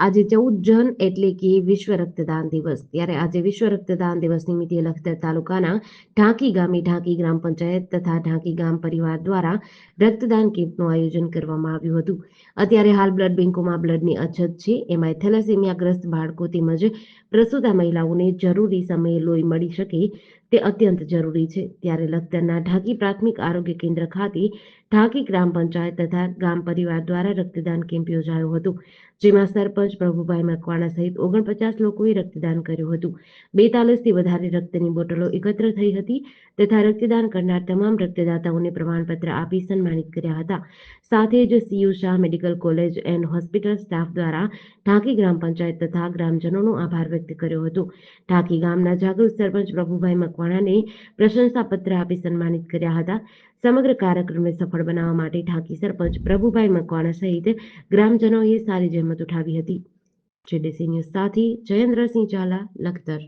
આજે 14 જૂન એટલે કે વિશ્વ રક્તદાન દિવસ. ત્યારે આજે વિશ્વ રક્તદાન દિવસ નિમિત્તે લખતર તાલુકાના ઢાંકી ગામે ઢાંકી ગ્રામ પંચાયત તથા ઢાંકી ગામ પરિવાર દ્વારા રક્તદાન કેમ્પનું આયોજન કરવામાં આવ્યું હતું. અત્યારે હાલ બ્લડ બેંકોમાં બ્લડની અછત છે. એમાંય થેલેસેમિયાગ્રસ્ત બાળકો તેમજ પ્રસૂતા મહિલાઓને જરૂરી સમયે લોહી મળી શકે તે અત્યંત જરૂરી છે. ત્યારે લખતરના ઢાંકી પ્રાથમિક આરોગ્ય કેન્દ્ર ખાતે ઢાંકી ગ્રામ પંચાયત તથા ગામ પરિવાર દ્વારા રક્તદાન કેમ્પ યોજાયો હતો, જેમાં સરપંચ પ્રભુભાઈ મકવાણા સહિત 49 લોકોએ રક્તદાન કર્યું હતું. 42થી વધારે રક્તની બોટલો એકત્ર થઈ હતી તથા રક્તદાન કરનાર તમામ રક્તદાતાઓને પ્રમાણપત્ર આપી સન્માનિત કર્યા હતા. સાથે જ Cu Shah medical college and hospital staff દ્વારા ઢાંકી ગ્રામ પંચાયત તથા ગ્રામજનોનો આભાર વ્યક્ત કર્યો હતો. ઢાંકી ગામના જાગૃત સરપંચ પ્રભુભાઈ મકવાણાને પ્રશંસાપત્ર આપી સન્માનિત કર્યા હતા. સમગ્ર કાર્યક્રમને સફળ બનાવવા માટે ઢાંકી સરપંચ પ્રભુભાઈ મકવાણા સહિત ગ્રામજનોએ સારી જહેમત ઉઠાવી હતી. જેડીસી ન્યૂઝ સાથે જયેન્દ્રસિંહ ઝાલા, લખતર.